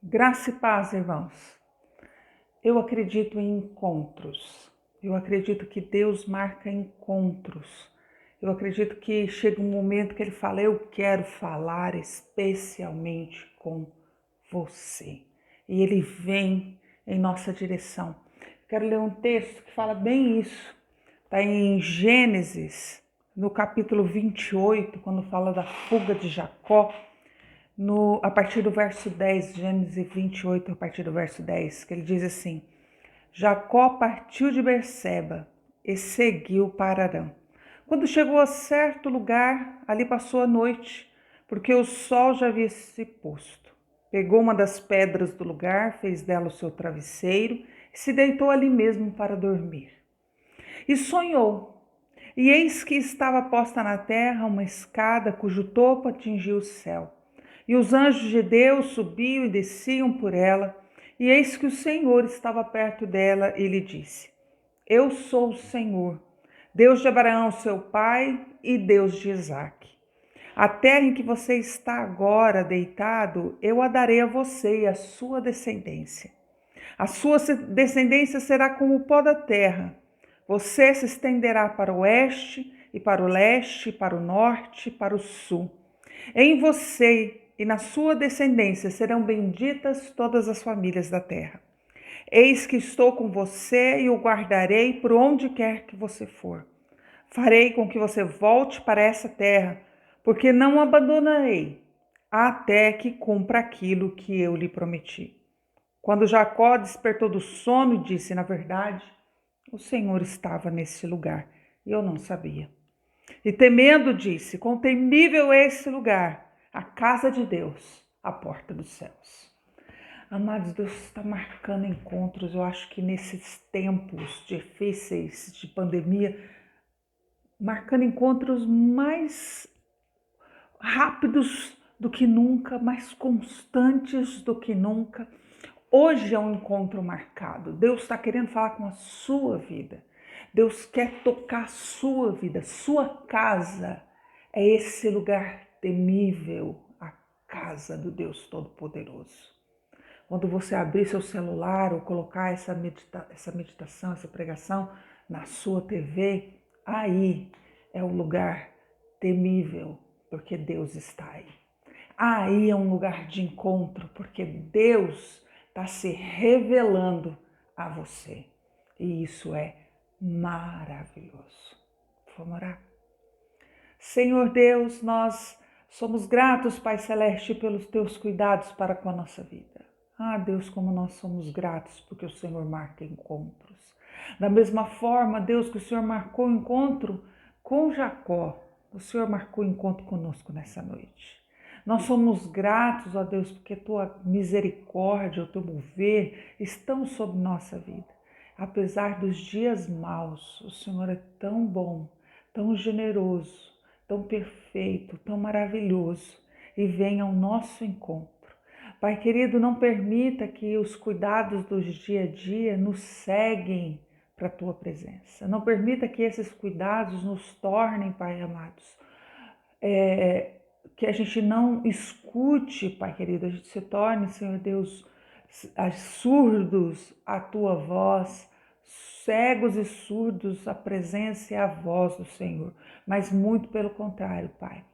Graça e paz, irmãos. Eu acredito em encontros. Eu acredito que Deus marca encontros. Eu acredito que chega um momento que Ele fala, eu quero falar especialmente com você. E Ele vem em nossa direção. Quero ler um texto que fala bem isso. Está em Gênesis, no capítulo 28, quando fala da fuga de Jacó. A partir do verso 10, Gênesis 28, a partir do verso 10, que ele diz assim: Jacó partiu de Berseba e seguiu para Harã. Quando chegou a certo lugar, ali passou a noite, porque o sol já havia se posto. Pegou uma das pedras do lugar, fez dela o seu travesseiro e se deitou ali mesmo para dormir. E sonhou, e eis que estava posta na terra uma escada cujo topo atingia o céu. E os anjos de Deus subiam e desciam por ela, e eis que o Senhor estava perto dela e lhe disse: Eu sou o Senhor, Deus de Abraão, seu pai, e Deus de Isaque. A terra em que você está agora deitado, eu a darei a você e à sua descendência. A sua descendência será como o pó da terra. Você se estenderá para o oeste e para o leste, para o norte e para o sul. Em você e na sua descendência serão benditas todas as famílias da terra. Eis que estou com você e o guardarei por onde quer que você for. Farei com que você volte para essa terra, porque não o abandonarei, até que cumpra aquilo que eu lhe prometi. Quando Jacó despertou do sono, disse: Na verdade, o Senhor estava nesse lugar e eu não sabia. E temendo, disse: Quão temível é esse lugar! A casa de Deus, a porta dos céus. Amados, Deus está marcando encontros. Eu acho que nesses tempos difíceis de pandemia, marcando encontros mais rápidos do que nunca, mais constantes do que nunca. Hoje é um encontro marcado. Deus está querendo falar com a sua vida. Deus quer tocar a sua vida, sua casa. É esse lugar temível, a casa do Deus Todo-Poderoso. Quando você abrir seu celular ou colocar essa meditação, essa pregação na sua TV, aí é um lugar temível, porque Deus está aí. Aí é um lugar de encontro, porque Deus está se revelando a você. E isso é maravilhoso. Vamos orar? Senhor Deus, nós somos gratos, Pai Celeste, pelos teus cuidados para com a nossa vida. Ah, Deus, como nós somos gratos porque o Senhor marca encontros. Da mesma forma, Deus, que o Senhor marcou encontro com Jacó, o Senhor marcou encontro conosco nessa noite. Nós somos gratos, ó Deus, porque a tua misericórdia, o teu mover estão sobre nossa vida. Apesar dos dias maus, o Senhor é tão bom, tão generoso, tão perfeito, tão maravilhoso e vem ao nosso encontro. Pai querido, não permita que os cuidados do dia a dia nos seguem para a tua presença. Não permita que esses cuidados nos tornem, Pai amados, que a gente não escute, Pai querido, a gente se torne, Senhor Deus, surdos à tua voz, cegos e surdos à presença e à voz do Senhor, mas muito pelo contrário, Pai,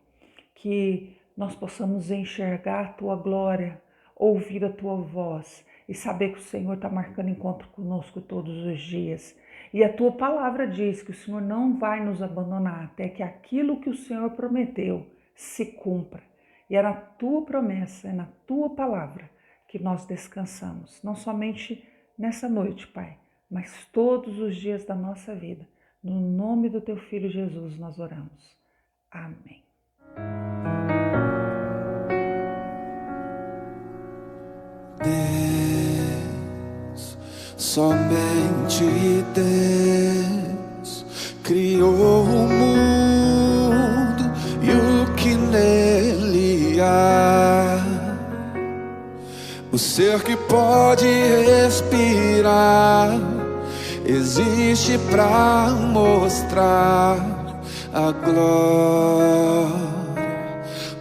que nós possamos enxergar a tua glória, ouvir a tua voz e saber que o Senhor está marcando encontro conosco todos os dias. E a tua palavra diz que o Senhor não vai nos abandonar até que aquilo que o Senhor prometeu se cumpra. E é na tua promessa, é na tua palavra que nós descansamos, não somente nessa noite, Pai, mas todos os dias da nossa vida. No nome do teu Filho Jesus nós oramos. Amém. Deus, somente Deus criou o mundo e o que nele há. O ser que pode respirar existe para mostrar a glória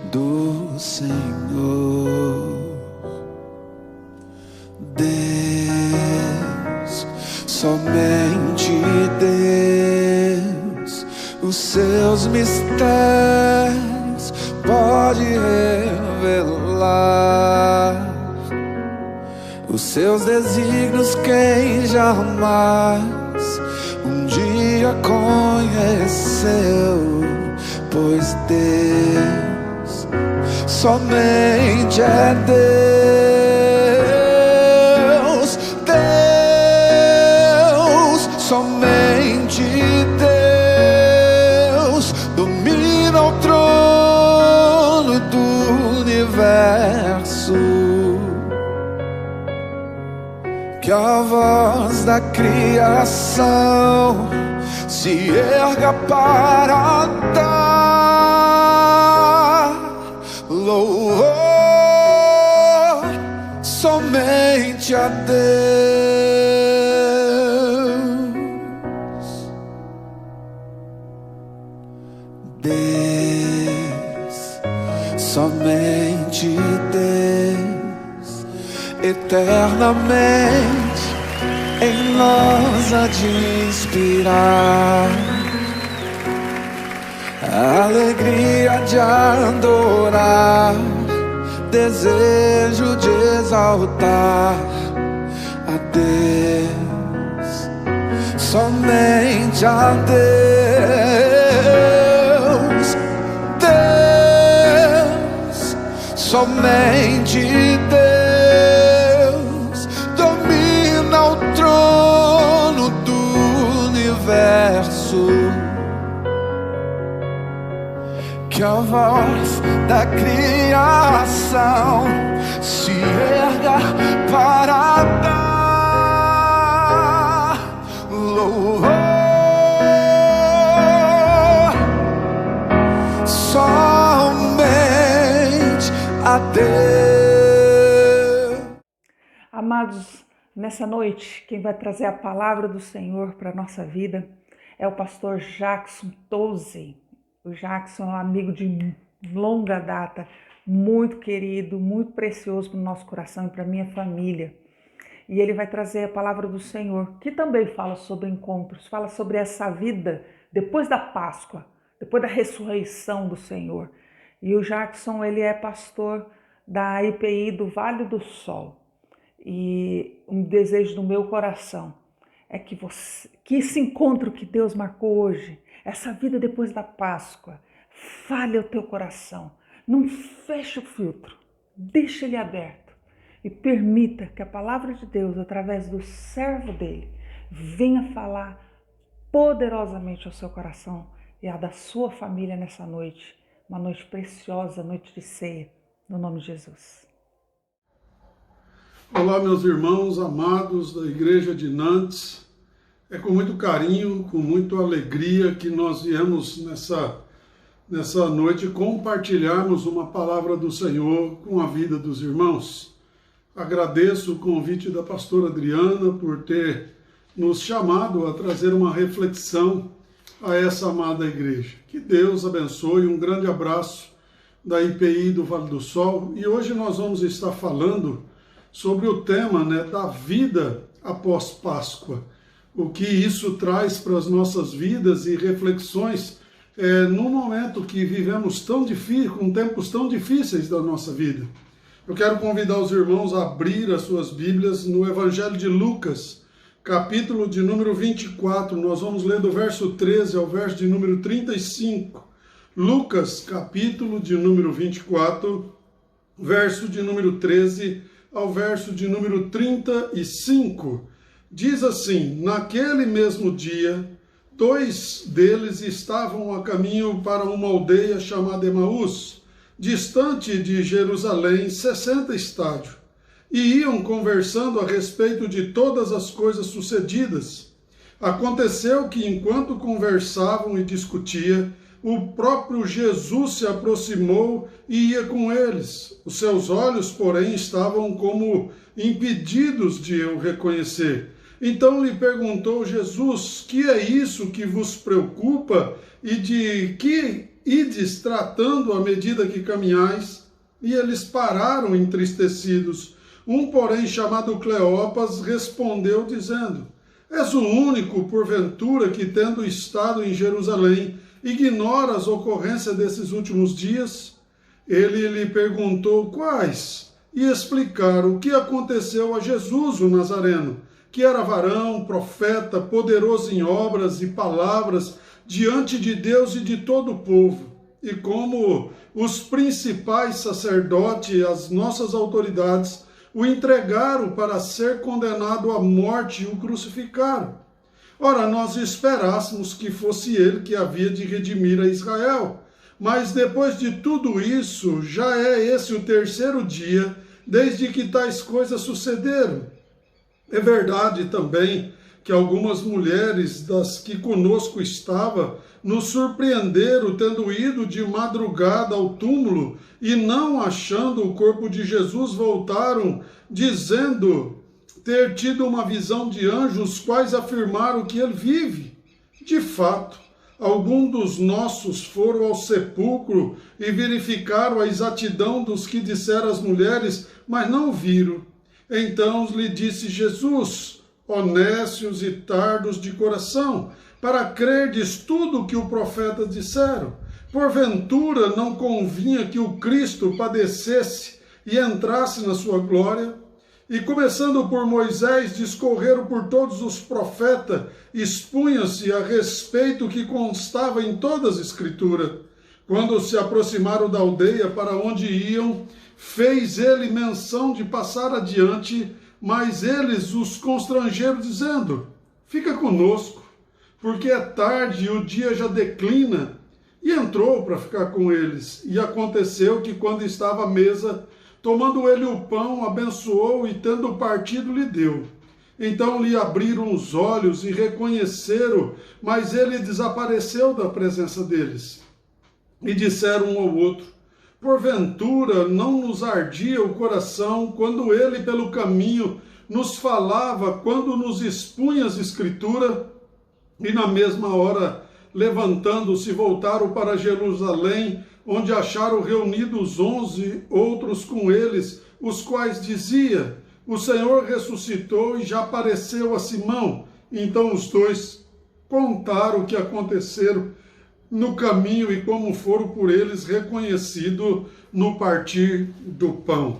do Senhor. os seus mistérios pode revelar. Os seus desígnios quem jamais um dia conheceu, pois Deus somente é Deus, Deus, somente Deus domina o trono do universo. Que a voz da criação se erga para dar louvor somente a Deus. Deus, somente Deus, eternamente em nós há de inspirar a alegria de adorar, desejo de exaltar a Deus, somente a Deus, Deus, somente Deus domina o trono do universo. Que a voz da criação se erga para dar louvor somente a Deus. Amados, nessa noite, quem vai trazer a palavra do Senhor para a nossa vida é o pastor Jackson Toze. O Jackson é um amigo de longa data, muito querido, muito precioso para o nosso coração e para a minha família. E ele vai trazer a palavra do Senhor, que também fala sobre encontros, fala sobre essa vida depois da Páscoa, depois da ressurreição do Senhor. E o Jackson, ele é pastor da IPI do Vale do Sol. E um desejo do meu coração é que esse encontro que Deus marcou hoje, essa vida depois da Páscoa, fale ao teu coração. Não feche o filtro, deixa ele aberto e permita que a palavra de Deus, através do servo dele, venha falar poderosamente ao seu coração e à da sua família nessa noite. Uma noite preciosa, noite de ceia, no nome de Jesus. Olá, meus irmãos amados da Igreja de Nantes. É com muito carinho, com muita alegria que nós viemos nessa noite compartilharmos uma palavra do Senhor com a vida dos irmãos. Agradeço o convite da pastora Adriana por ter nos chamado a trazer uma reflexão a essa amada igreja. Que Deus abençoe, um grande abraço da IPI do Vale do Sol. E hoje nós vamos estar falando sobre o tema, da vida após Páscoa. O que isso traz para as nossas vidas e reflexões num momento que vivemos com tempos tão difíceis da nossa vida. Eu quero convidar os irmãos a abrir as suas Bíblias no Evangelho de Lucas, capítulo de número 24. Nós vamos ler do verso 13 ao verso de número 35. Lucas, capítulo de número 24, verso de número 13 ao verso de número 35. Diz assim: naquele mesmo dia, 2 deles estavam a caminho para uma aldeia chamada Emaús, distante de Jerusalém 60 estádios, e iam conversando a respeito de todas as coisas sucedidas. Aconteceu que, enquanto conversavam e discutiam, o próprio Jesus se aproximou e ia com eles. Os seus olhos, porém, estavam como impedidos de o reconhecer. Então lhe perguntou Jesus: que é isso que vos preocupa e de que ides tratando à medida que caminhais? E eles pararam entristecidos. Um, porém, chamado Cleopas, respondeu dizendo: és o único, porventura, que tendo estado em Jerusalém, ignora as ocorrências desses últimos dias? Ele lhe perguntou quais, e explicaram o que aconteceu a Jesus, o Nazareno, que era varão, profeta, poderoso em obras e palavras diante de Deus e de todo o povo, e como os principais sacerdotes e as nossas autoridades o entregaram para ser condenado à morte e o crucificaram. Ora, nós esperássemos que fosse ele que havia de redimir a Israel. Mas depois de tudo isso, já é esse o terceiro dia desde que tais coisas sucederam. É verdade também que algumas mulheres das que conosco estavam nos surpreenderam tendo ido de madrugada ao túmulo e não achando o corpo de Jesus voltaram dizendo ter tido uma visão de anjos, os quais afirmaram que ele vive. De fato, alguns dos nossos foram ao sepulcro e verificaram a exatidão dos que disseram as mulheres, mas não viram. Então lhe disse Jesus: honestos e tardos de coração, para crerdes tudo o que o profeta disseram. Porventura não convinha que o Cristo padecesse e entrasse na sua glória? E começando por Moisés, discorreram por todos os profetas, expunha-se a respeito que constava em todas as escrituras. Quando se aproximaram da aldeia para onde iam, fez ele menção de passar adiante, mas eles os constrangeram, dizendo: fica conosco, porque é tarde e o dia já declina. E entrou para ficar com eles. E aconteceu que, quando estava à mesa, tomando ele o pão, abençoou e, tendo partido, lhe deu. Então lhe abriram os olhos e reconheceram, mas ele desapareceu da presença deles. E disseram um ao outro: porventura não nos ardia o coração quando ele pelo caminho nos falava, quando nos expunha as Escrituras? E na mesma hora, levantando-se, voltaram para Jerusalém, onde acharam reunidos 11 outros com eles, os quais dizia: o Senhor ressuscitou e já apareceu a Simão. Então os dois contaram o que aconteceram no caminho e como foram por eles reconhecidos no partir do pão.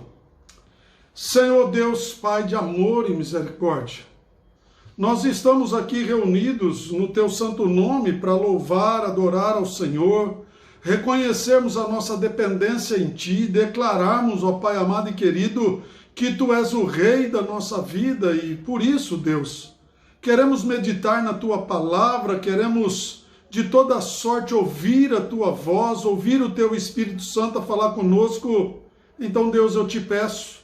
Senhor Deus, Pai de amor e misericórdia, nós estamos aqui reunidos no Teu santo nome para louvar, adorar ao Senhor, reconhecermos a nossa dependência em Ti, declararmos, ó Pai amado e querido, que Tu és o Rei da nossa vida e por isso, Deus, queremos meditar na Tua palavra, queremos de toda sorte ouvir a Tua voz, ouvir o Teu Espírito Santo a falar conosco. Então, Deus, eu Te peço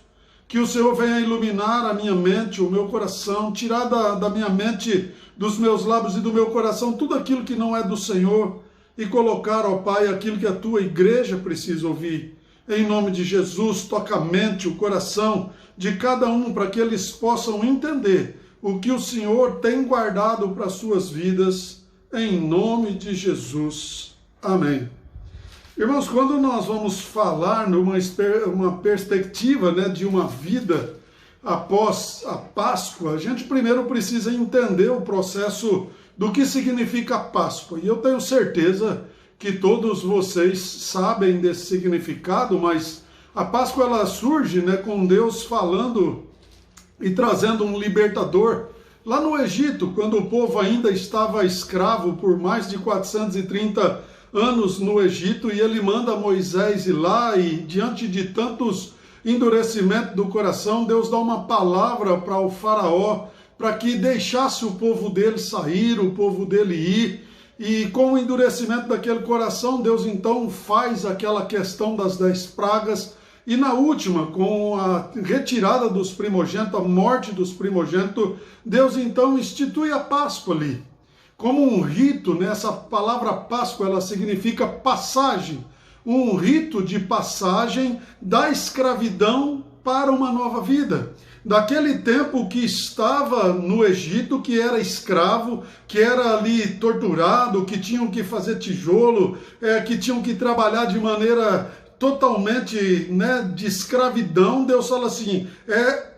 que o Senhor venha iluminar a minha mente, o meu coração, tirar da minha mente, dos meus lábios e do meu coração tudo aquilo que não é do Senhor e colocar, ó Pai, aquilo que a Tua igreja precisa ouvir. Em nome de Jesus, toca a mente, o coração de cada um para que eles possam entender o que o Senhor tem guardado para as suas vidas. Em nome de Jesus. Amém. Irmãos, quando nós vamos falar numa perspectiva, né, de uma vida após a Páscoa, a gente primeiro precisa entender o processo do que significa a Páscoa. E eu tenho certeza que todos vocês sabem desse significado, mas a Páscoa ela surge, né, com Deus falando e trazendo um libertador lá no Egito, quando o povo ainda estava escravo por mais de 430 anos no Egito, e ele manda Moisés ir lá, e diante de tantos endurecimentos do coração, Deus dá uma palavra para o faraó, para que deixasse o povo dele sair, o povo dele ir, e com o endurecimento daquele coração, Deus então faz aquela questão das 10 pragas, e na última, com a retirada dos primogênitos, a morte dos primogênitos, Deus então institui a Páscoa ali. Como um rito, né? Essa palavra Páscoa, ela significa passagem. Um rito de passagem da escravidão para uma nova vida. Daquele tempo que estava no Egito, que era escravo, que era ali torturado, que tinham que fazer tijolo, que tinham que trabalhar de maneira totalmente, né, de escravidão. Deus fala assim,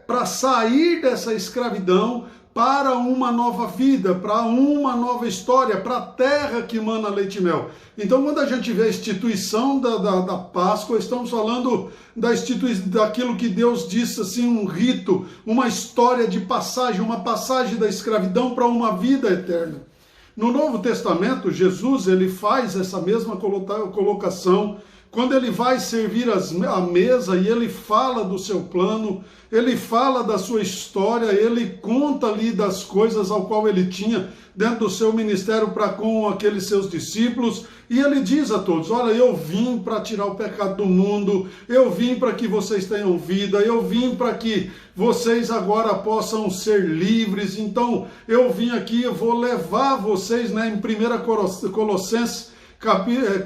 para sair dessa escravidão, para uma nova vida, para uma nova história, para a terra que mana leite e mel. Então, quando a gente vê a instituição da Páscoa, estamos falando daquilo que Deus disse, assim, um rito, uma história de passagem, uma passagem da escravidão para uma vida eterna. No Novo Testamento, Jesus ele faz essa mesma colocação quando ele vai servir a mesa e ele fala do seu plano, ele fala da sua história, ele conta ali das coisas ao qual ele tinha dentro do seu ministério para com aqueles seus discípulos, e ele diz a todos: olha, eu vim para tirar o pecado do mundo, eu vim para que vocês tenham vida, eu vim para que vocês agora possam ser livres, então eu vim aqui, eu vou levar vocês, né, em 1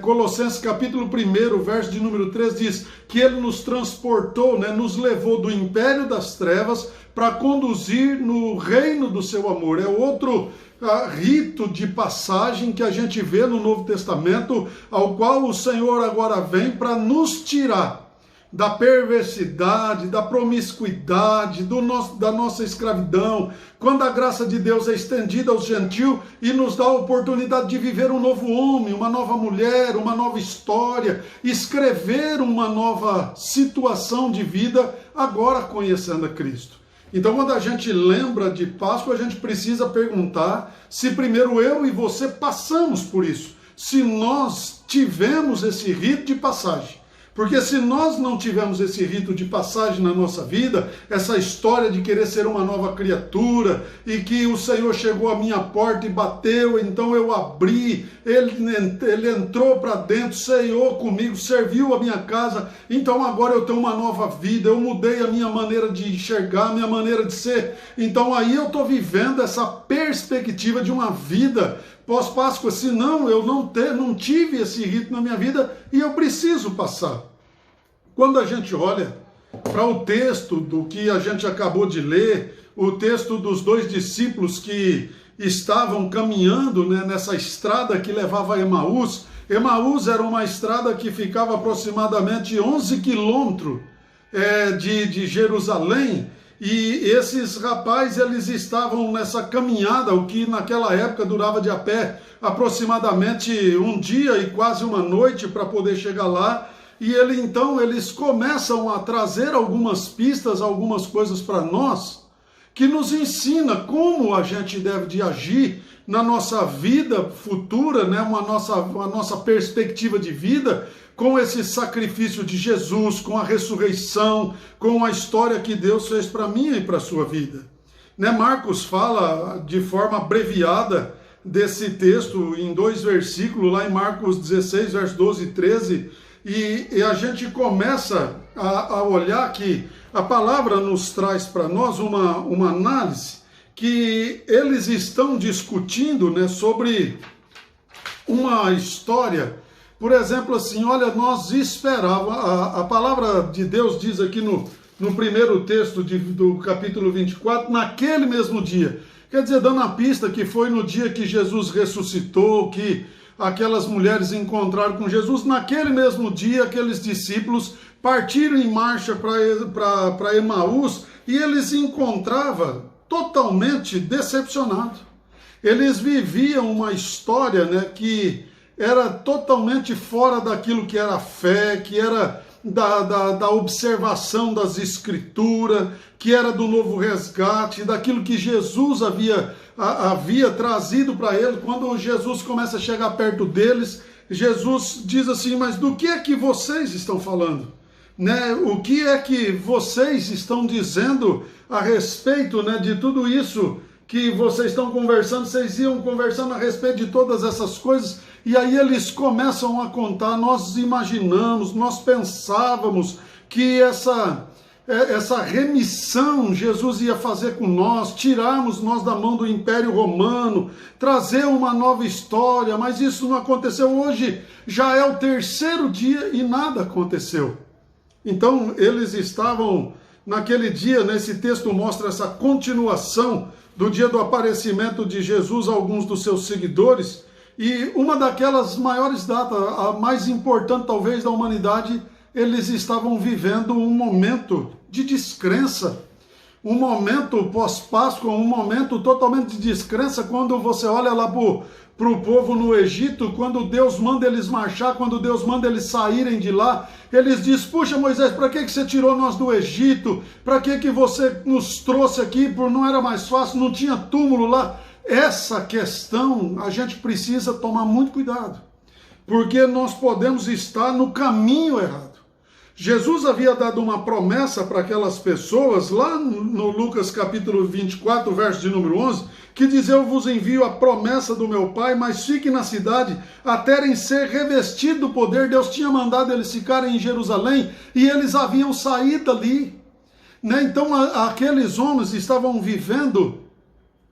Colossenses capítulo 1, verso de número 3, diz que ele nos transportou, né, nos levou do império das trevas para conduzir no reino do seu amor. É outro rito de passagem que a gente vê no Novo Testamento, ao qual o Senhor agora vem para nos tirar da perversidade, da promiscuidade, da nossa escravidão, quando a graça de Deus é estendida aos gentios e nos dá a oportunidade de viver um novo homem, uma nova mulher, uma nova história, escrever uma nova situação de vida, agora conhecendo a Cristo. Então, quando a gente lembra de Páscoa, a gente precisa perguntar se primeiro eu e você passamos por isso, se nós tivemos esse rito de passagem. Porque se nós não tivermos esse rito de passagem na nossa vida, essa história de querer ser uma nova criatura, e que o Senhor chegou à minha porta e bateu, então eu abri, ele entrou para dentro, ceou comigo, serviu a minha casa, então agora eu tenho uma nova vida, eu mudei a minha maneira de enxergar, a minha maneira de ser, então aí eu estou vivendo essa perspectiva de uma vida pós-Páscoa, senão eu não tive esse rito na minha vida e eu preciso passar. Quando a gente olha para o texto do que a gente acabou de ler, o texto dos dois discípulos que estavam caminhando, né, nessa estrada que levava a Emaús. Emaús era uma estrada que ficava aproximadamente 11 quilômetros de Jerusalém. E esses rapazes, eles estavam nessa caminhada, o que naquela época durava de a pé aproximadamente um dia e quase uma noite para poder chegar lá. E eles começam a trazer algumas pistas, algumas coisas para nós, que nos ensina como a gente deve de agir na nossa vida futura, né? a nossa perspectiva de vida, com esse sacrifício de Jesus, com a ressurreição, com a história que Deus fez para mim e para a sua vida. Né? Marcos fala de forma abreviada desse texto em 2 versículos, lá em Marcos 16, verso 12 e 13, e a gente começa a olhar que a palavra nos traz para nós uma análise que eles estão discutindo, né, sobre uma história. Por exemplo, assim, olha, nós esperávamos, a palavra de Deus diz aqui no primeiro texto do capítulo 24, naquele mesmo dia. Quer dizer, dando a pista que foi no dia que Jesus ressuscitou, que aquelas mulheres encontraram com Jesus, naquele mesmo dia, aqueles discípulos partiram em marcha para Emaús e eles encontravam totalmente decepcionados. Eles viviam uma história, né, que era totalmente fora daquilo que era fé, que era da observação das Escrituras, que era do novo resgate, daquilo que Jesus havia trazido para eles. Quando Jesus começa a chegar perto deles, Jesus diz assim: mas do que é que vocês estão falando? Né? O que é que vocês estão dizendo a respeito, né, de tudo isso que vocês estão conversando? Vocês iam conversando a respeito de todas essas coisas, e aí eles começam a contar. Nós imaginamos, nós pensávamos que essa remissão Jesus ia fazer com nós, tirarmos nós da mão do Império Romano, trazer uma nova história, mas isso não aconteceu. Hoje já é o 3º dia e nada aconteceu. Então eles estavam naquele dia, nesse texto mostra essa continuação do dia do aparecimento de Jesus a alguns dos seus seguidores, e uma daquelas maiores datas, a mais importante talvez da humanidade, eles estavam vivendo um momento de descrença, um momento pós-Páscoa, um momento totalmente de descrença, quando você olha lá para o povo no Egito, quando Deus manda eles marchar, quando Deus manda eles saírem de lá, eles dizem: puxa, Moisés, para que você tirou nós do Egito? Para que você nos trouxe aqui? Não era mais fácil, não tinha túmulo lá? Essa questão a gente precisa tomar muito cuidado, porque nós podemos estar no caminho errado. Jesus havia dado uma promessa para aquelas pessoas, lá no Lucas capítulo 24, verso de número 11, que diz: eu vos envio a promessa do meu Pai, mas fiquem na cidade até em ser revestido do poder. Deus tinha mandado eles ficarem em Jerusalém e eles haviam saído dali, né? Então aqueles homens estavam vivendo,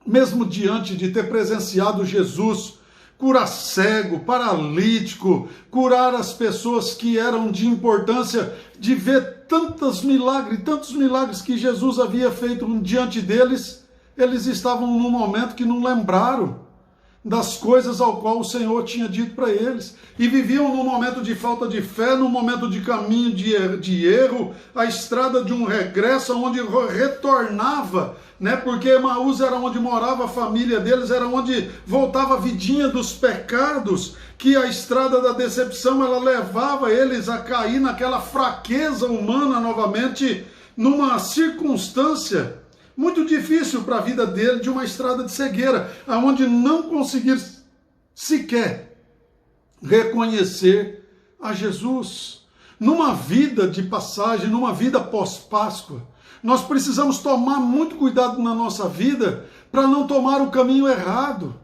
mesmo diante de ter presenciado Jesus curar cego, paralítico, curar as pessoas que eram de importância, de ver tantos milagres que Jesus havia feito diante deles, eles estavam num momento que não lembraram das coisas ao qual o Senhor tinha dito para eles, e viviam num momento de falta de fé, num momento de caminho de erro, a estrada de um regresso, onde retornava, né? Porque Emaús era onde morava a família deles, era onde voltava a vidinha dos pecados, que a estrada da decepção, ela levava eles a cair naquela fraqueza humana novamente, numa circunstância muito difícil para a vida dele, de uma estrada de cegueira, aonde não conseguir sequer reconhecer a Jesus. Numa vida de passagem, numa vida pós-Páscoa, nós precisamos tomar muito cuidado na nossa vida para não tomar o caminho errado.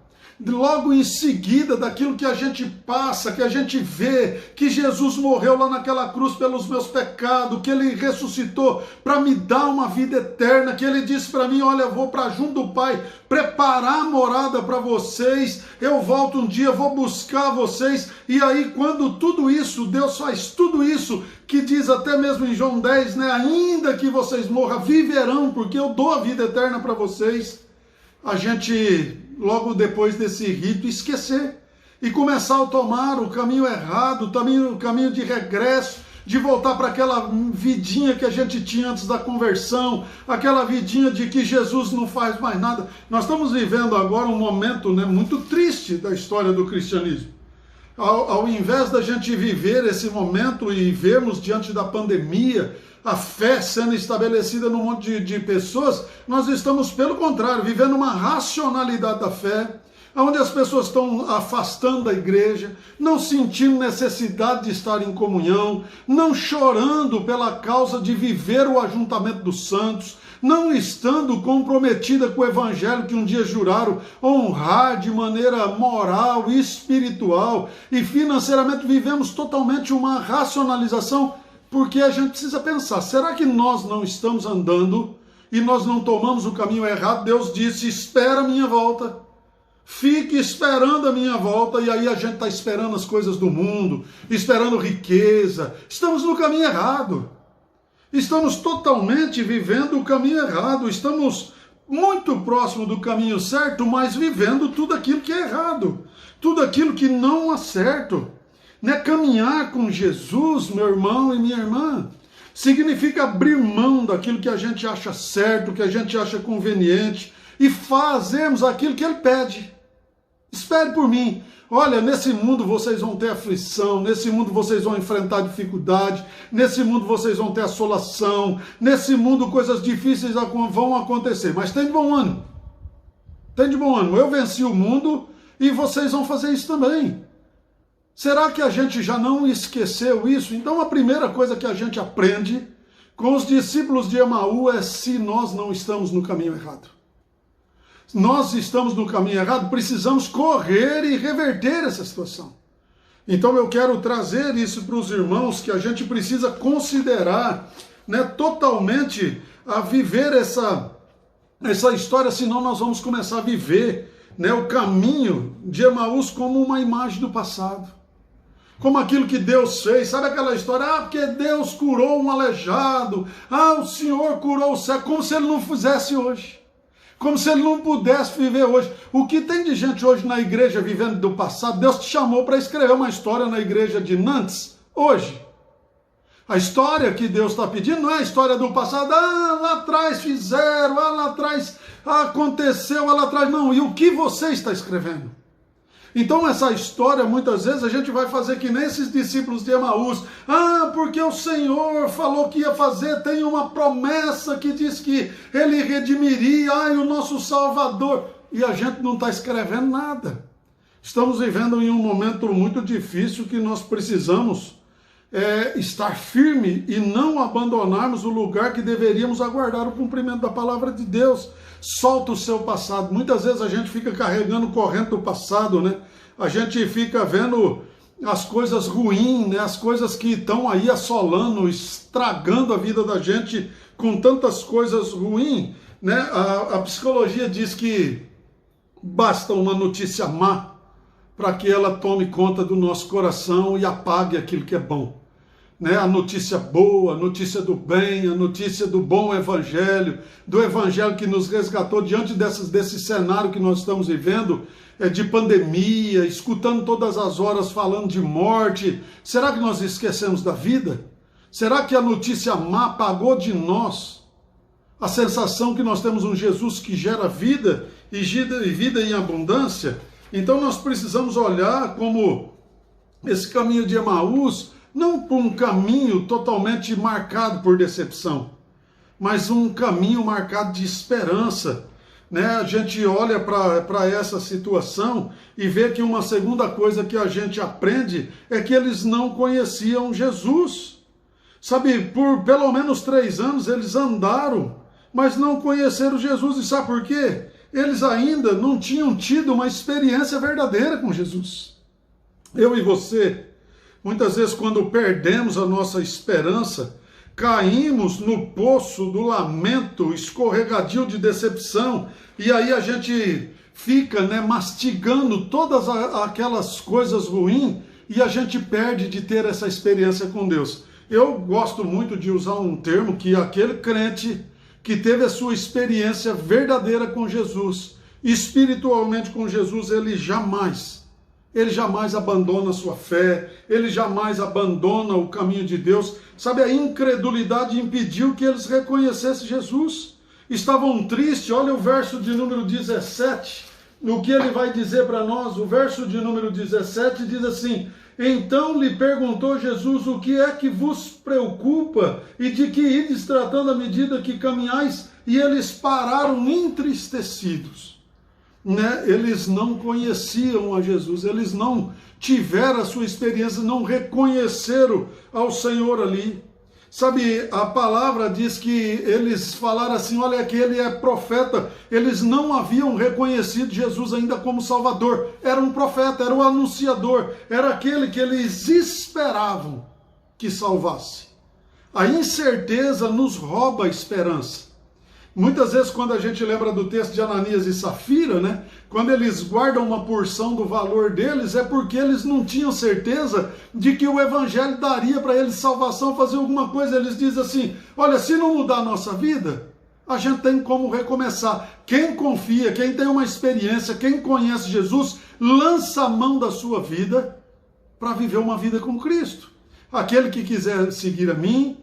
Logo em seguida daquilo que a gente passa, que a gente vê, que Jesus morreu lá naquela cruz pelos meus pecados, que Ele ressuscitou para me dar uma vida eterna, que Ele disse para mim: olha, eu vou para junto do Pai preparar a morada para vocês, eu volto um dia, vou buscar vocês, e aí quando tudo isso, Deus faz tudo isso, que diz até mesmo em João 10, né? Ainda que vocês morram, viverão, porque eu dou a vida eterna para vocês. A gente, logo depois desse rito, esquecer e começar a tomar o caminho errado, o caminho de regresso, de voltar para aquela vidinha que a gente tinha antes da conversão, aquela vidinha de que Jesus não faz mais nada. Nós estamos vivendo agora um momento, né, muito triste da história do cristianismo. Ao invés da gente viver esse momento e vermos diante da pandemia a fé sendo estabelecida num monte de pessoas, nós estamos, pelo contrário, vivendo uma racionalidade da fé, onde as pessoas estão afastando da igreja, não sentindo necessidade de estar em comunhão, não chorando pela causa de viver o ajuntamento dos santos, não estando comprometida com o evangelho que um dia juraram honrar de maneira moral, espiritual e financeiramente. Vivemos totalmente uma racionalização, porque a gente precisa pensar: será que nós não estamos andando e nós não tomamos o caminho errado? Deus disse: espera a minha volta, fique esperando a minha volta, e aí a gente está esperando as coisas do mundo, esperando riqueza. Estamos no caminho errado, estamos totalmente vivendo o caminho errado, estamos muito próximo do caminho certo, mas vivendo tudo aquilo que é errado, tudo aquilo que não é certo. Né? Caminhar com Jesus, meu irmão e minha irmã, significa abrir mão daquilo que a gente acha certo, que a gente acha conveniente, e fazermos aquilo que Ele pede. Espere por mim. Olha, nesse mundo vocês vão ter aflição, nesse mundo vocês vão enfrentar dificuldade, nesse mundo vocês vão ter assolação, nesse mundo coisas difíceis vão acontecer, mas tem de bom ânimo. Tem de bom ânimo. Eu venci o mundo e vocês vão fazer isso também. Será que a gente já não esqueceu isso? Então a primeira coisa que a gente aprende com os discípulos de Emaú é: se nós não estamos no caminho errado. Nós estamos no caminho errado, precisamos correr e reverter essa situação. Então eu quero trazer isso para os irmãos, que a gente precisa considerar, né, totalmente a viver essa história, senão nós vamos começar a viver, né, o caminho de Emaús como uma imagem do passado. Como aquilo que Deus fez, sabe aquela história? Porque Deus curou um aleijado, o Senhor curou o cego, como se Ele não fizesse hoje, como se Ele não pudesse viver hoje. O que tem de gente hoje na igreja vivendo do passado? Deus te chamou para escrever uma história na igreja de Nantes, hoje. A história que Deus está pedindo não é a história do passado, lá atrás fizeram, lá atrás aconteceu, lá atrás, não. E o que você está escrevendo? Então essa história, muitas vezes, a gente vai fazer que nem esses discípulos de Emaús. Porque o Senhor falou que ia fazer, tem uma promessa que diz que Ele redimiria, o nosso Salvador. E a gente não está escrevendo nada. Estamos vivendo em um momento muito difícil que nós precisamos estar firme e não abandonarmos o lugar que deveríamos aguardar o cumprimento da palavra de Deus. Solta o seu passado. Muitas vezes a gente fica carregando corrente do passado, né? A gente fica vendo as coisas ruins, né? As coisas que estão aí assolando, estragando a vida da gente com tantas coisas ruins, né? A psicologia diz que basta uma notícia má para que ela tome conta do nosso coração e apague aquilo que é bom. Né? A notícia boa, a notícia do bem, a notícia do bom evangelho, do evangelho que nos resgatou diante desse cenário que nós estamos vivendo, de pandemia, escutando todas as horas falando de morte. Será que nós esquecemos da vida? Será que a notícia má apagou de nós a sensação que nós temos um Jesus que gera vida e vida em abundância? Então nós precisamos olhar como esse caminho de Emaús, não por um caminho totalmente marcado por decepção, mas um caminho marcado de esperança. Né? A gente olha para essa situação e vê que uma segunda coisa que a gente aprende é que eles não conheciam Jesus. Sabe, por pelo menos 3 anos eles andaram, mas não conheceram Jesus. E sabe por quê? Eles ainda não tinham tido uma experiência verdadeira com Jesus. Eu e você, muitas vezes quando perdemos a nossa esperança, caímos no poço do lamento escorregadio de decepção, e aí a gente fica, né, mastigando todas aquelas coisas ruins, e a gente perde de ter essa experiência com Deus. Eu gosto muito de usar um termo que aquele crente que teve a sua experiência verdadeira com Jesus, espiritualmente com Jesus, ele jamais abandona a sua fé, ele jamais abandona o caminho de Deus. Sabe, a incredulidade impediu que eles reconhecessem Jesus. Estavam tristes. Olha o verso de número 17, o que ele vai dizer para nós. O verso de número 17 diz assim: então lhe perguntou Jesus, o que é que vos preocupa e de que ides tratando à medida que caminhais? E eles pararam entristecidos. Né? Eles não conheciam a Jesus, eles não tiveram a sua experiência, não reconheceram ao Senhor ali. Sabe, a palavra diz que eles falaram assim: olha, que ele é profeta. Eles não haviam reconhecido Jesus ainda como Salvador. Era um profeta, era o anunciador, era aquele que eles esperavam que salvasse. A incerteza nos rouba a esperança. Muitas vezes, quando a gente lembra do texto de Ananias e Safira, né, quando eles guardam uma porção do valor deles, é porque eles não tinham certeza de que o evangelho daria para eles salvação, fazer alguma coisa. Eles dizem assim: olha, se não mudar a nossa vida, a gente tem como recomeçar. Quem confia, quem tem uma experiência, quem conhece Jesus, lança a mão da sua vida para viver uma vida com Cristo. Aquele que quiser seguir a mim,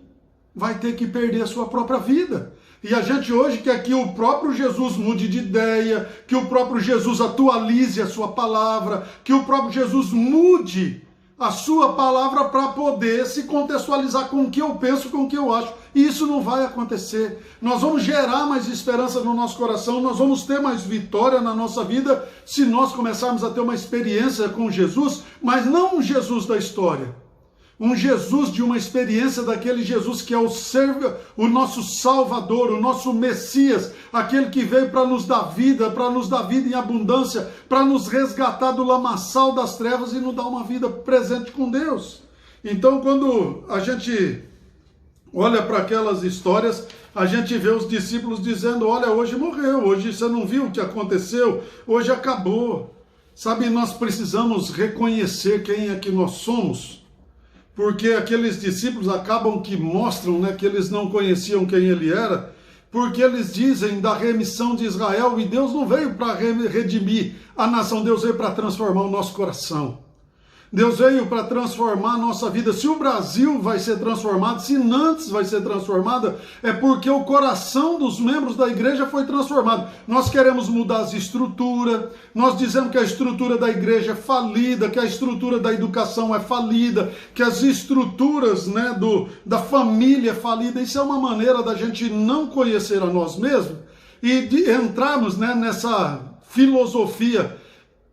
vai ter que perder a sua própria vida. E a gente hoje quer que o próprio Jesus mude de ideia, que o próprio Jesus atualize a sua palavra, que o próprio Jesus mude a sua palavra para poder se contextualizar com o que eu penso, com o que eu acho. E isso não vai acontecer. Nós vamos gerar mais esperança no nosso coração, nós vamos ter mais vitória na nossa vida se nós começarmos a ter uma experiência com Jesus, mas não um Jesus da história. Um Jesus de uma experiência daquele Jesus que é o nosso Salvador, o nosso Messias, aquele que veio para nos dar vida em abundância, para nos resgatar do lamaçal das trevas e nos dar uma vida presente com Deus. Então, quando a gente olha para aquelas histórias, a gente vê os discípulos dizendo: olha, hoje morreu, hoje você não viu o que aconteceu, hoje acabou. Sabe, nós precisamos reconhecer quem é que nós somos. Porque aqueles discípulos acabam que mostram, né, que eles não conheciam quem ele era, porque eles dizem da remissão de Israel, e Deus não veio para redimir a nação, Deus veio para transformar o nosso coração. Deus veio para transformar a nossa vida. Se o Brasil vai ser transformado, se Nantes vai ser transformada, é porque o coração dos membros da igreja foi transformado. Nós queremos mudar as estruturas, nós dizemos que a estrutura da igreja é falida, que a estrutura da educação é falida, que as estruturas, né, da família é falida. Isso é uma maneira da gente não conhecer a nós mesmos e de entrarmos, né, nessa filosofia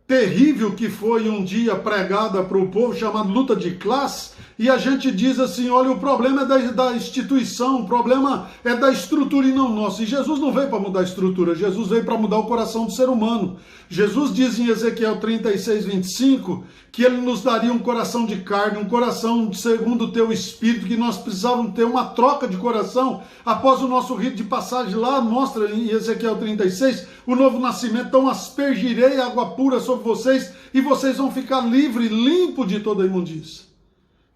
terrível que foi um dia pregada para o povo, chamada luta de classe, e a gente diz assim, olha, o problema é da instituição, o problema é da estrutura e não nosso. E Jesus não veio para mudar a estrutura, Jesus veio para mudar o coração do ser humano. Jesus diz em Ezequiel 36, 25, que ele nos daria um coração de carne, um coração segundo o teu espírito, que nós precisávamos ter uma troca de coração. Após o nosso rito de passagem lá, mostra em Ezequiel 36, o novo nascimento. Então aspergirei água pura sobre vocês e vocês vão ficar livres, limpos de toda imundícia.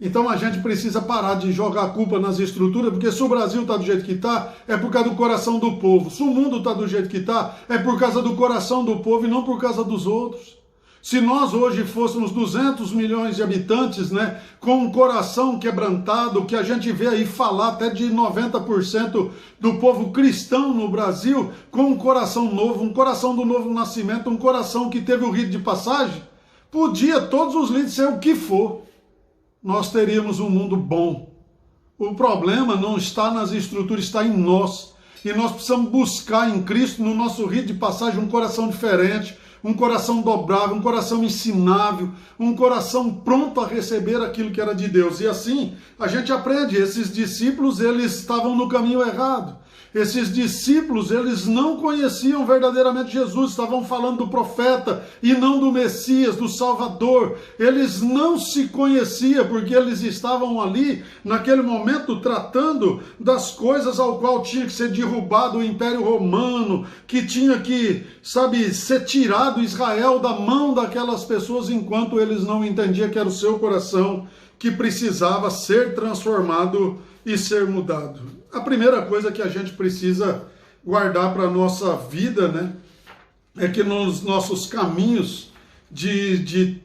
Então a gente precisa parar de jogar a culpa nas estruturas, porque se o Brasil está do jeito que está, é por causa do coração do povo. Se o mundo está do jeito que está, é por causa do coração do povo e não por causa dos outros. Se nós hoje fôssemos 200 milhões de habitantes, né, com um coração quebrantado, que a gente vê aí falar até de 90% do povo cristão no Brasil, com um coração novo, um coração do novo nascimento, um coração que teve o rito de passagem, podia todos os líderes ser o que for. Nós teríamos um mundo bom. O problema não está nas estruturas, está em nós. E nós precisamos buscar em Cristo, no nosso rito de passagem, um coração diferente, um coração dobrável, um coração ensinável, um coração pronto a receber aquilo que era de Deus. E assim a gente aprende, esses discípulos, eles estavam no caminho errado. Esses discípulos, eles não conheciam verdadeiramente Jesus, estavam falando do profeta e não do Messias, do Salvador. Eles não se conheciam porque eles estavam ali, naquele momento, tratando das coisas ao qual tinha que ser derrubado o Império Romano, que tinha que, ser tirado Israel da mão daquelas pessoas, enquanto eles não entendiam que era o seu coração que precisava ser transformado e ser mudado. A primeira coisa que a gente precisa guardar para a nossa vida, né, é que nos nossos caminhos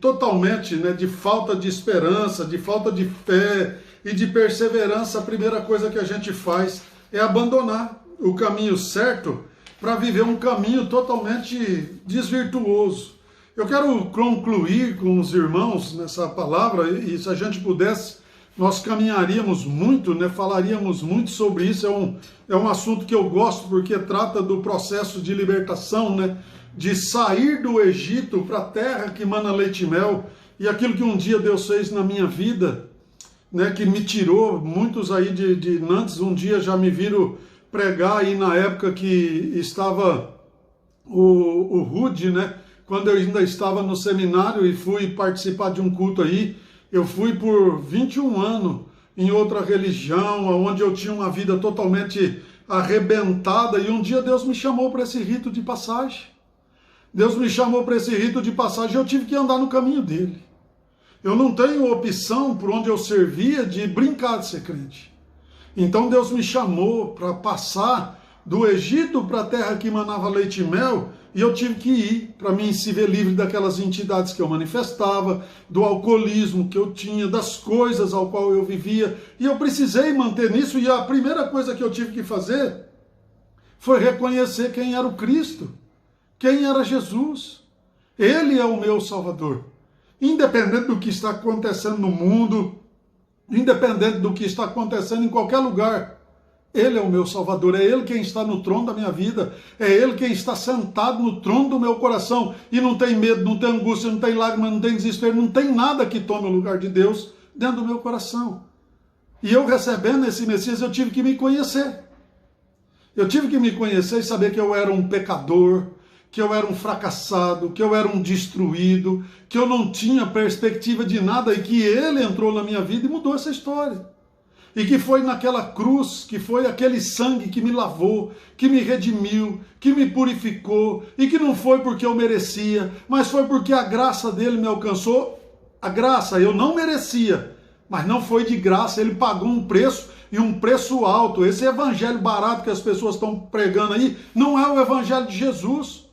totalmente, né, de falta de esperança, de falta de fé e de perseverança, a primeira coisa que a gente faz é abandonar o caminho certo para viver um caminho totalmente desvirtuoso. Eu quero concluir com os irmãos nessa palavra, e se a gente pudesse, nós caminharíamos muito, né? Falaríamos muito sobre isso. É um assunto que eu gosto porque trata do processo de libertação, né? De sair do Egito para a terra que mana leite e mel, e aquilo que um dia Deus fez na minha vida, né? Que me tirou. Muitos aí de Nantes um dia já me viram pregar aí na época que estava o Rude, né? Quando eu ainda estava no seminário e fui participar de um culto aí. Eu fui por 21 anos em outra religião, onde eu tinha uma vida totalmente arrebentada, e um dia Deus me chamou para esse rito de passagem. Deus me chamou para esse rito de passagem e eu tive que andar no caminho dele. Eu não tenho opção, por onde eu servia, de brincar de ser crente. Então Deus me chamou para passar do Egito para a terra que manava leite e mel, e eu tive que ir para mim se ver livre daquelas entidades que eu manifestava, do alcoolismo que eu tinha, das coisas ao qual eu vivia, e eu precisei manter nisso, e a primeira coisa que eu tive que fazer foi reconhecer quem era o Cristo, quem era Jesus. Ele é o meu Salvador. Independente do que está acontecendo no mundo, independente do que está acontecendo em qualquer lugar, Ele é o meu Salvador, é Ele quem está no trono da minha vida, é Ele quem está sentado no trono do meu coração, e não tem medo, não tem angústia, não tem lágrima, não tem desespero, não tem nada que tome o lugar de Deus dentro do meu coração. E eu recebendo esse Messias, eu tive que me conhecer. Eu tive que me conhecer e saber que eu era um pecador, que eu era um fracassado, que eu era um destruído, que eu não tinha perspectiva de nada, e que Ele entrou na minha vida e mudou essa história. E que foi naquela cruz, que foi aquele sangue que me lavou, que me redimiu, que me purificou, e que não foi porque eu merecia, mas foi porque a graça dele me alcançou. A graça eu não merecia, mas não foi de graça, ele pagou um preço, e um preço alto. Esse evangelho barato que as pessoas estão pregando aí, não é o evangelho de Jesus.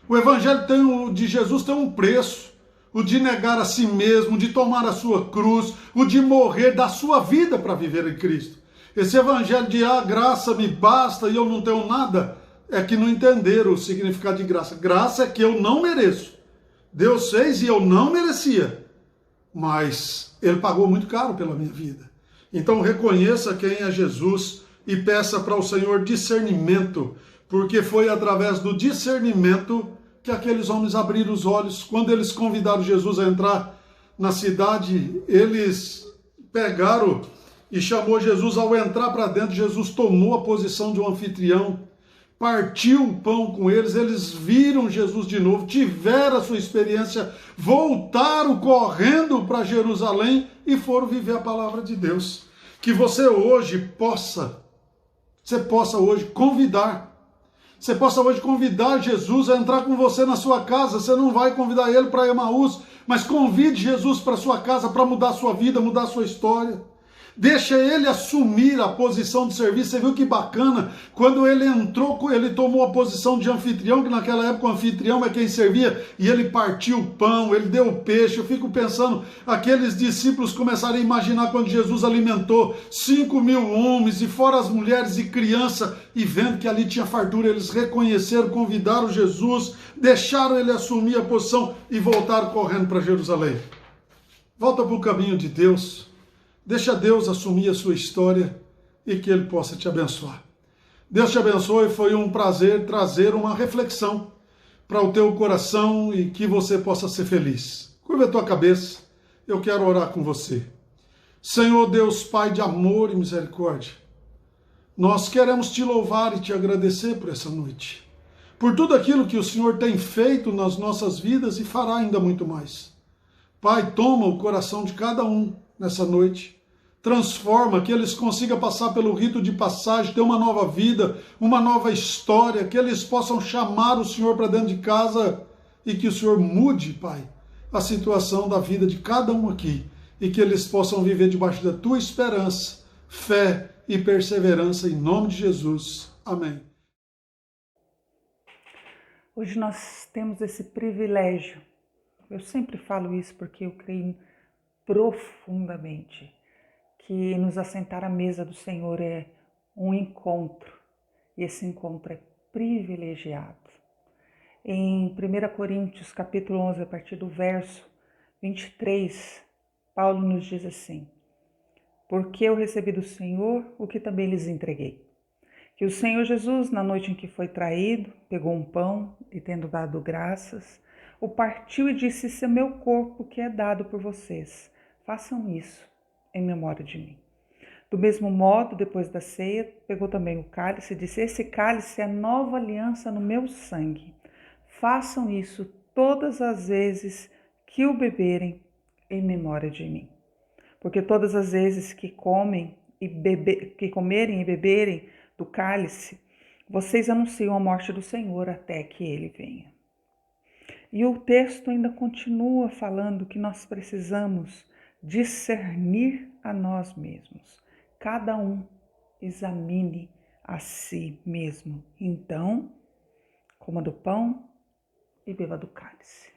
O evangelho de Jesus tem um preço. o de negar a si mesmo, de tomar a sua cruz, o de morrer da sua vida para viver em Cristo. Esse evangelho de graça me basta e eu não tenho nada, é que não entenderam o significado de graça. Graça é que eu não mereço. Deus fez e eu não merecia, mas Ele pagou muito caro pela minha vida. Então reconheça quem é Jesus e peça para o Senhor discernimento, porque foi através do discernimento que aqueles homens abriram os olhos. Quando eles convidaram Jesus a entrar na cidade, eles pegaram e chamou Jesus. Ao entrar para dentro, Jesus tomou a posição de um anfitrião, partiu o pão com eles, eles viram Jesus de novo, tiveram a sua experiência, voltaram correndo para Jerusalém e foram viver a palavra de Deus. Que você possa hoje convidar. Você possa hoje convidar Jesus a entrar com você na sua casa. Você não vai convidar Ele para Emaús, mas convide Jesus para sua casa, para mudar a sua vida, mudar a sua história. Deixa Ele assumir a posição de serviço. Você viu que bacana? Quando Ele entrou, Ele tomou a posição de anfitrião, que naquela época o anfitrião é quem servia, e Ele partiu o pão, Ele deu o peixe. Eu fico pensando, aqueles discípulos começaram a imaginar quando Jesus alimentou 5.000 homens, e fora as mulheres e crianças, e vendo que ali tinha fartura, eles reconheceram, convidaram Jesus, deixaram Ele assumir a posição e voltaram correndo para Jerusalém. Volta para o caminho de Deus. Deixa Deus assumir a sua história e que Ele possa te abençoar. Deus te abençoe, foi um prazer trazer uma reflexão para o teu coração e que você possa ser feliz. Curva a tua cabeça, eu quero orar com você. Senhor Deus, Pai de amor e misericórdia, nós queremos te louvar e te agradecer por essa noite, por tudo aquilo que o Senhor tem feito nas nossas vidas e fará ainda muito mais. Pai, toma o coração de cada um nessa noite, transforma, que eles consigam passar pelo rito de passagem, ter uma nova vida, uma nova história, que eles possam chamar o Senhor para dentro de casa e que o Senhor mude, Pai, a situação da vida de cada um aqui e que eles possam viver debaixo da tua esperança, fé e perseverança em nome de Jesus. Amém. Hoje nós temos esse privilégio. Eu sempre falo isso porque eu creio profundamente que nos assentar à mesa do Senhor é um encontro, e esse encontro é privilegiado. Em 1 Coríntios capítulo 11, a partir do verso 23, Paulo nos diz assim: porque eu recebi do Senhor o que também lhes entreguei, que o Senhor Jesus, na noite em que foi traído, pegou um pão e, tendo dado graças, o partiu e disse: esse é meu corpo que é dado por vocês. Façam isso em memória de mim. Do mesmo modo, depois da ceia, pegou também o cálice e disse: esse cálice é a nova aliança no meu sangue. Façam isso todas as vezes que o beberem em memória de mim. Porque todas as vezes que comerem e beberem do cálice, vocês anunciam a morte do Senhor até que Ele venha. E o texto ainda continua falando que nós precisamos discernir a nós mesmos. Cada um examine a si mesmo. Então, coma do pão e beba do cálice.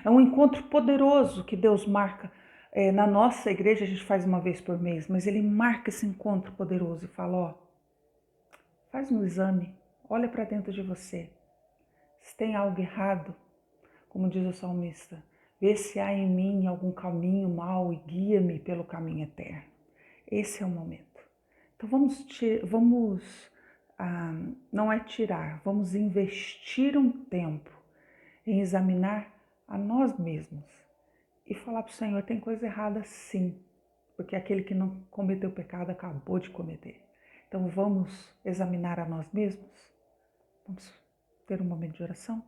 É um encontro poderoso que Deus marca. Na nossa igreja a gente faz uma vez por mês, mas Ele marca esse encontro poderoso e fala: faz um exame, olha para dentro de você. Se tem algo errado, como diz o salmista, vê se há em mim algum caminho mau e guia-me pelo caminho eterno. Esse é o momento. Então não é tirar, vamos investir um tempo em examinar a nós mesmos e falar para o Senhor: tem coisa errada sim, porque aquele que não cometeu pecado acabou de cometer. Então vamos examinar a nós mesmos? Vamos ter um momento de oração?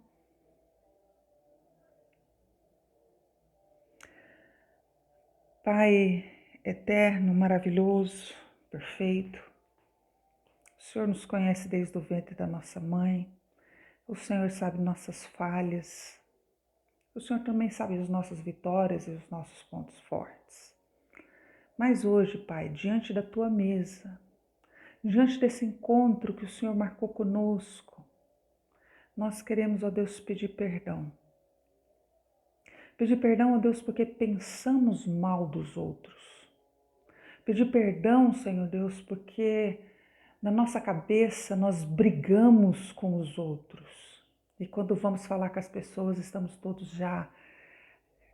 Pai eterno, maravilhoso, perfeito, o Senhor nos conhece desde o ventre da nossa mãe, o Senhor sabe nossas falhas, o Senhor também sabe as nossas vitórias e os nossos pontos fortes. Mas hoje, Pai, diante da Tua mesa, diante desse encontro que o Senhor marcou conosco, nós queremos, ó Deus, pedir perdão. Pedir perdão, ó Deus, porque pensamos mal dos outros. Pedir perdão, Senhor Deus, porque na nossa cabeça nós brigamos com os outros. E quando vamos falar com as pessoas, estamos todos já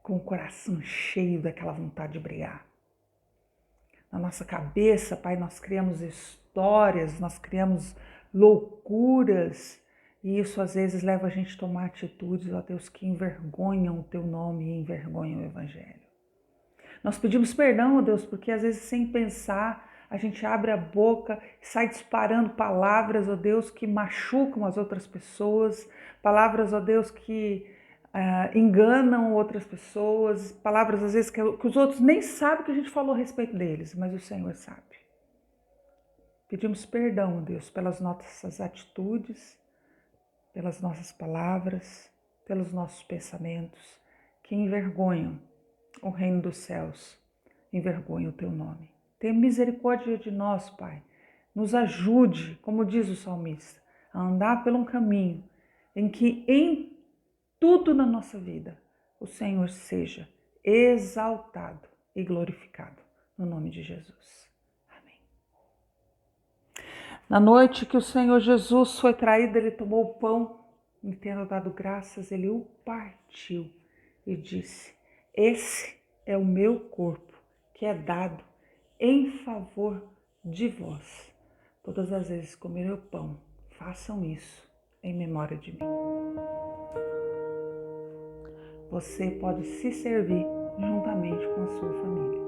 com o coração cheio daquela vontade de brigar. Na nossa cabeça, Pai, nós criamos histórias, nós criamos loucuras, e isso às vezes leva a gente a tomar atitudes, ó Deus, que envergonham o Teu nome e envergonham o Evangelho. Nós pedimos perdão, ó Deus, porque às vezes sem pensar, a gente abre a boca e sai disparando palavras, ó Deus, que machucam as outras pessoas, palavras, ó Deus, que enganam outras pessoas, palavras às vezes que os outros nem sabem que a gente falou a respeito deles, mas o Senhor sabe. Pedimos perdão, Deus, pelas nossas atitudes, pelas nossas palavras, pelos nossos pensamentos, que envergonham o reino dos céus, envergonham o Teu nome. Tenha misericórdia de nós, Pai. Nos ajude, como diz o salmista, a andar por um caminho em que em tudo na nossa vida o Senhor seja exaltado e glorificado. No nome de Jesus. Amém. Na noite que o Senhor Jesus foi traído, Ele tomou o pão e, tendo dado graças, Ele o partiu e disse: esse é o meu corpo, que é dado em favor de vós. Todas as vezes que comerem o pão, façam isso em memória de mim. Você pode se servir juntamente com a sua família.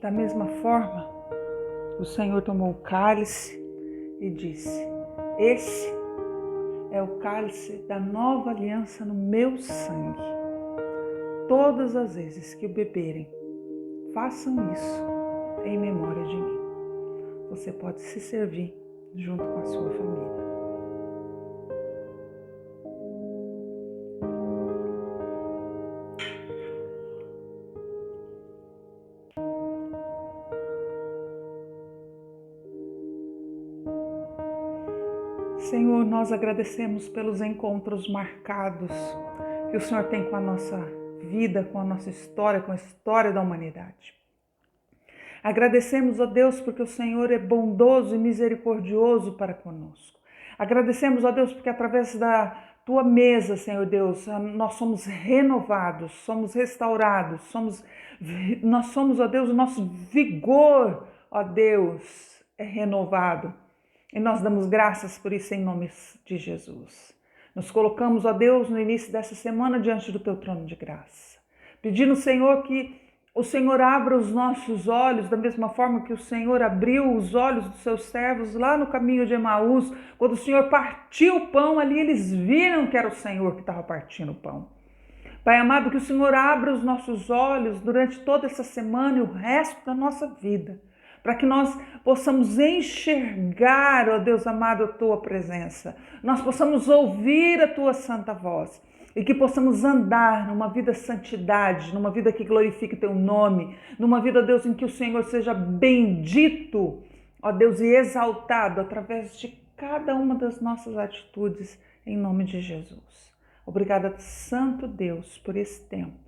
Da mesma forma, o Senhor tomou o cálice e disse: esse é o cálice da nova aliança no meu sangue. Todas as vezes que o beberem, façam isso em memória de mim. Você pode se servir junto com a sua família. Senhor, nós agradecemos pelos encontros marcados que o Senhor tem com a nossa vida, com a nossa história, com a história da humanidade. Agradecemos, ó Deus, porque o Senhor é bondoso e misericordioso para conosco. Agradecemos, ó Deus, porque através da Tua mesa, Senhor Deus, nós somos renovados, somos restaurados, nós somos, ó Deus, o nosso vigor, ó Deus, é renovado. E nós damos graças por isso em nome de Jesus. Nos colocamos, ó Deus, no início dessa semana diante do Teu trono de graça, pedindo, Senhor, que o Senhor abra os nossos olhos da mesma forma que o Senhor abriu os olhos dos seus servos lá no caminho de Emaús. Quando o Senhor partiu o pão, ali eles viram que era o Senhor que estava partindo o pão. Pai amado, que o Senhor abra os nossos olhos durante toda essa semana e o resto da nossa vida, para que nós possamos enxergar, ó Deus amado, a Tua presença, nós possamos ouvir a Tua santa voz e que possamos andar numa vida de santidade, numa vida que glorifique Teu nome, numa vida, Deus, em que o Senhor seja bendito, ó Deus, e exaltado através de cada uma das nossas atitudes, em nome de Jesus. Obrigada, Santo Deus, por esse tempo.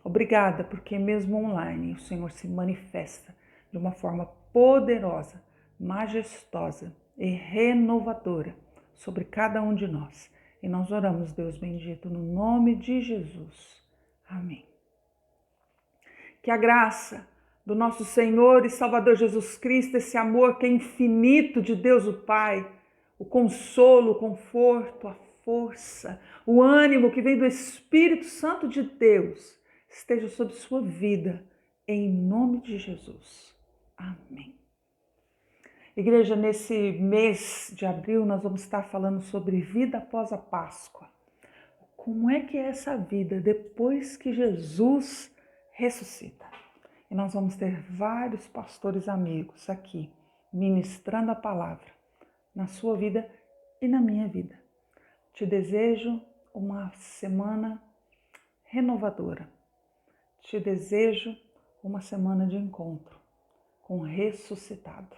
Obrigada porque mesmo online o Senhor se manifesta de uma forma poderosa, majestosa e renovadora sobre cada um de nós. E nós oramos, Deus bendito, no nome de Jesus. Amém. Que a graça do nosso Senhor e Salvador Jesus Cristo, esse amor que é infinito de Deus o Pai, o consolo, o conforto, a força, o ânimo que vem do Espírito Santo de Deus, esteja sobre sua vida, em nome de Jesus. Amém. Igreja, nesse mês de abril nós vamos estar falando sobre vida após a Páscoa. Como é que é essa vida depois que Jesus ressuscita? E nós vamos ter vários pastores amigos aqui ministrando a palavra na sua vida e na minha vida. Te desejo uma semana renovadora. Te desejo uma semana de encontro com o ressuscitado,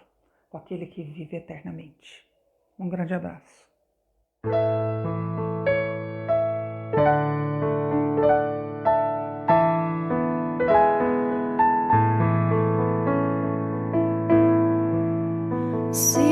com aquele que vive eternamente. Um grande abraço. See